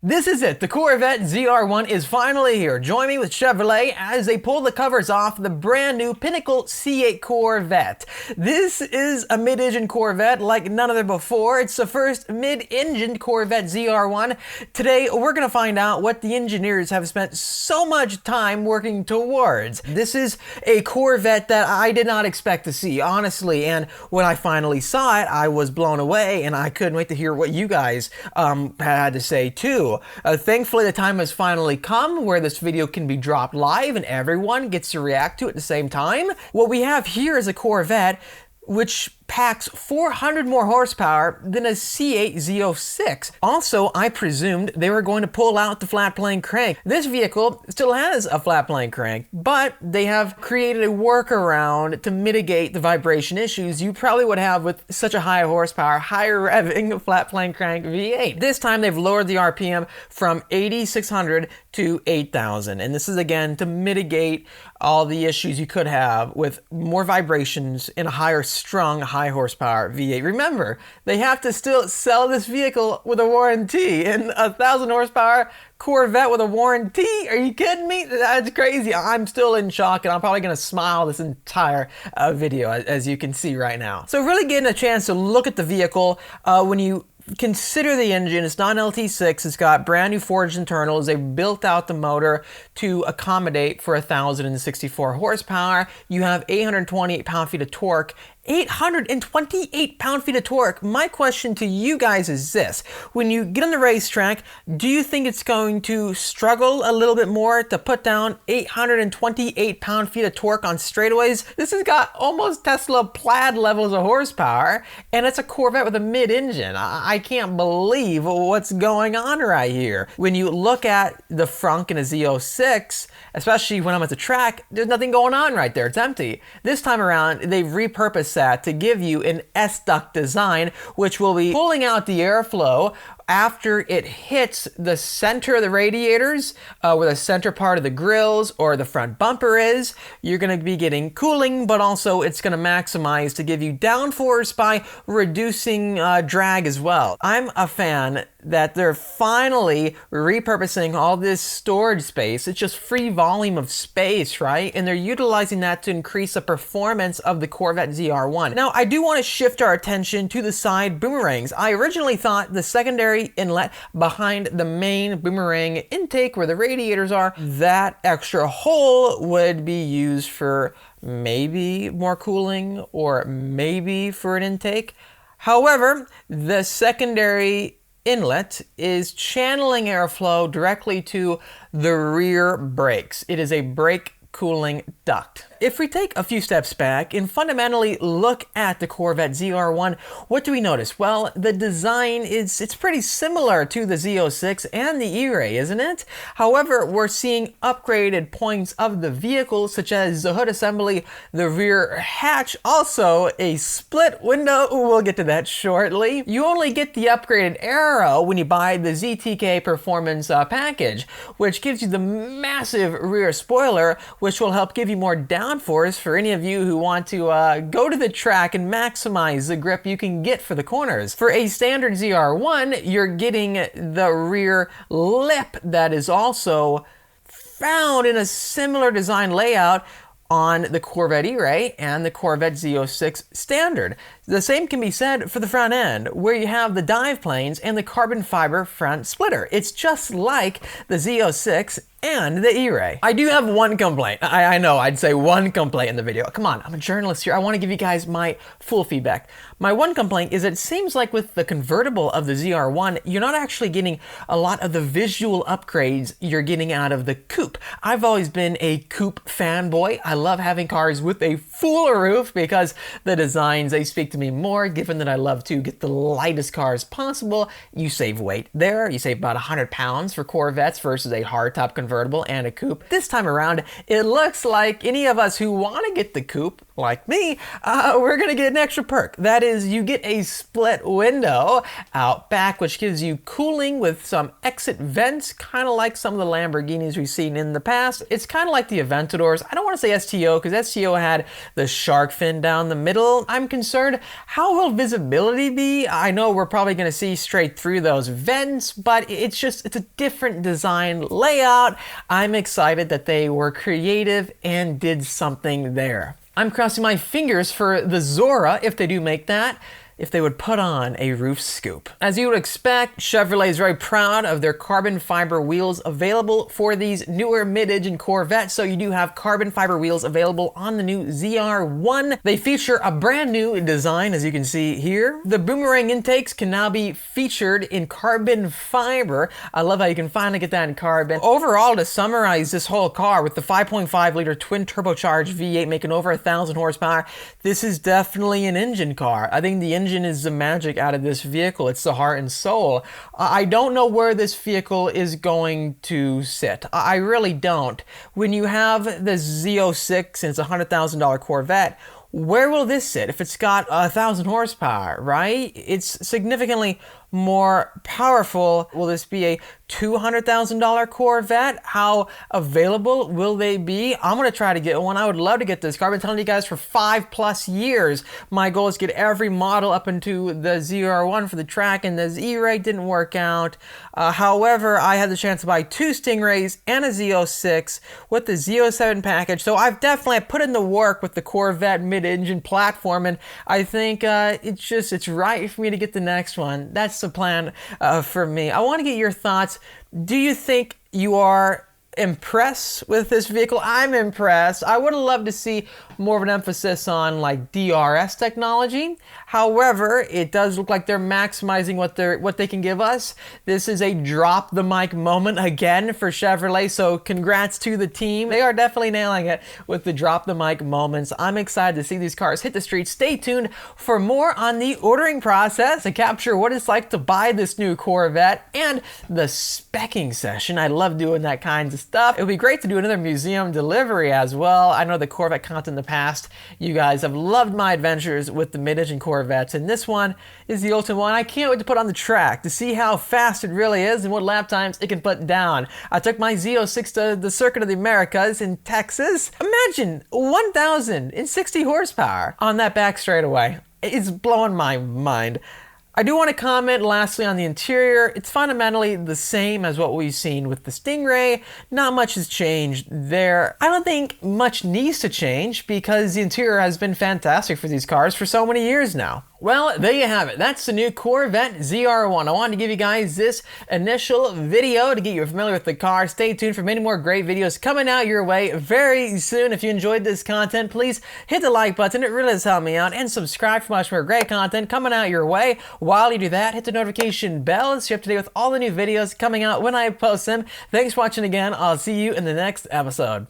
This is it. The Corvette ZR1 is finally here. Join me with Chevrolet as they pull the covers off the brand new Pinnacle C8 Corvette. This is a mid-engine Corvette like none other before. It's the first mid-engine Corvette ZR1. Today, we're going to find out what the engineers have spent so much time working towards. This is a Corvette that I did not expect to see, honestly, and when I finally saw it, I was blown away, and I couldn't wait to hear what you guys had to say too. Thankfully, the time has finally come where this video can be dropped live and everyone gets to react to it at the same time. What we have here is a Corvette which packs 400 more horsepower than a C8 Z06. Also, I presumed they were going to pull out the flat plane crank. This vehicle still has a flat plane crank, but they have created a workaround to mitigate the vibration issues you probably would have with such a high horsepower, higher revving flat plane crank V8. This time they've lowered the RPM from 8,600 to 8,000, and this is again to mitigate all the issues you could have with more vibrations in a higher strung, high horsepower V8. Remember, they have to still sell this vehicle with a warranty, and 1,000 horsepower Corvette with a warranty? Are you kidding me? That's crazy. I'm still in shock, and I'm probably gonna smile this entire video, as you can see right now. So really getting a chance to look at the vehicle, when you consider the engine, it's not an LT6, it's got brand new forged internals. They built out the motor to accommodate for 1,064 horsepower. You have 828 pound-feet of torque. 828 pound-feet of torque. My question to you guys is this: when you get on the racetrack, do you think it's going to struggle a little bit more to put down 828 pound-feet of torque on straightaways? This has got almost Tesla Plaid levels of horsepower, and it's a Corvette with a mid-engine. I can't believe what's going on right here. When you look at the frunk in a Z06, especially when I'm at the track, there's nothing going on right there. It's empty. This time around, they've repurposed that to give you an S-duct design, which will be pulling out the airflow after it hits the center of the radiators, where the center part of the grills or the front bumper is. You're going to be getting cooling, but also it's going to maximize to give you downforce by reducing drag as well. I'm a fan that they're finally repurposing all this storage space. It's just free volume of space, right? And they're utilizing that to increase the performance of the Corvette ZR1. Now, I do want to shift our attention to the side boomerangs. I originally thought the secondary inlet behind the main boomerang intake where the radiators are, that extra hole would be used for maybe more cooling or maybe for an intake. However, the secondary inlet is channeling airflow directly to the rear brakes. It is a brake cooling duct. If we take a few steps back and fundamentally look at the Corvette ZR1, what do we notice? Well, the design it's pretty similar to the Z06 and the E-Ray, isn't it? However, we're seeing upgraded points of the vehicle, such as the hood assembly, the rear hatch, also a split window. We'll get to that shortly. You only get the upgraded aero when you buy the ZTK Performance package, which gives you the massive rear spoiler, which will help give you more downforce for any of you who want to go to the track and maximize the grip you can get for the corners. For a standard ZR1, you're getting the rear lip that is also found in a similar design layout on the Corvette E-Ray and the Corvette Z06 standard. The same can be said for the front end, where you have the dive planes and the carbon fiber front splitter. It's just like the Z06 and the E-Ray. I do have one complaint. I know, I'd say one complaint in the video. Come on, I'm a journalist here. I want to give you guys my full feedback. My one complaint is it seems like with the convertible of the ZR1, you're not actually getting a lot of the visual upgrades you're getting out of the coupe. I've always been a coupe fanboy. I love having cars with a full roof because the designs, they speak to me more, given that I love to get the lightest cars possible. You save weight there. You save about 100 pounds for Corvettes versus a hardtop convertible and a coupe. This time around, it looks like any of us who want to get the coupe like me, we're gonna get an extra perk. That is, you get a split window out back, which gives you cooling with some exit vents, kind of like some of the Lamborghinis we've seen in the past. It's kind of like the Aventadors. I don't want to say STO because STO had the shark fin down the middle. I'm concerned, how will visibility be? I know we're probably gonna see straight through those vents, but it's a different design layout. I'm excited that they were creative and did something there. I'm crossing my fingers for the Zora, if they do make that, if they would put on a roof scoop. As you would expect, Chevrolet is very proud of their carbon fiber wheels available for these newer mid-engine Corvettes. So you do have carbon fiber wheels available on the new ZR1. They feature a brand new design, as you can see here. The boomerang intakes can now be featured in carbon fiber. I love how you can finally get that in carbon. Overall, to summarize this whole car, with the 5.5 liter twin turbocharged V8 making over 1,000 horsepower, this is definitely an engine car. I think the engine is the magic out of this vehicle. It's the heart and soul. I don't know where this vehicle is going to sit. I really don't. When you have the Z06 and it's a $100,000 Corvette, where will this sit if it's got 1,000 horsepower, right? It's significantly more powerful. Will this be a $200,000 Corvette? How available will they be? I'm gonna try to get one. I would love to get this car. I've been telling you guys for 5+ years. My goal is to get every model up into the ZR1 for the track, and the Z-Ray didn't work out. However, I had the chance to buy 2 Stingrays and a Z06 with the Z07 package. So I've definitely put in the work with the Corvette mid-engine platform, and I think it's right for me to get the next one. That's the plan for me. I want to get your thoughts. Do you think you are impressed with this vehicle? I'm impressed. I would have loved to see more of an emphasis on like DRS technology. However, it does look like they're maximizing what they can give us. This is a drop the mic moment again for Chevrolet, so congrats to the team. They are definitely nailing it with the drop the mic moments. I'm excited to see these cars hit the streets. Stay tuned for more on the ordering process to capture what it's like to buy this new Corvette and the specking session. I love doing that kind of stuff. It would be great to do another museum delivery as well. I know the Corvette content in the past, you guys have loved my adventures with the mid-engine Corvettes, and this one is the ultimate one. I can't wait to put on the track to see how fast it really is and what lap times it can put down. I took my Z06 to the Circuit of the Americas in Texas. Imagine 1,060 horsepower on that back straightaway. It's blowing my mind. I do want to comment lastly on the interior. It's fundamentally the same as what we've seen with the Stingray. Not much has changed there. I don't think much needs to change because the interior has been fantastic for these cars for so many years now. Well, there you have it. That's the new Corvette ZR1. I wanted to give you guys this initial video to get you familiar with the car. Stay tuned for many more great videos coming out your way very soon. If you enjoyed this content, please hit the like button. It really does help me out. And subscribe for much more great content coming out your way. While you do that, hit the notification bell so you're up to date with all the new videos coming out when I post them. Thanks for watching again. I'll see you in the next episode.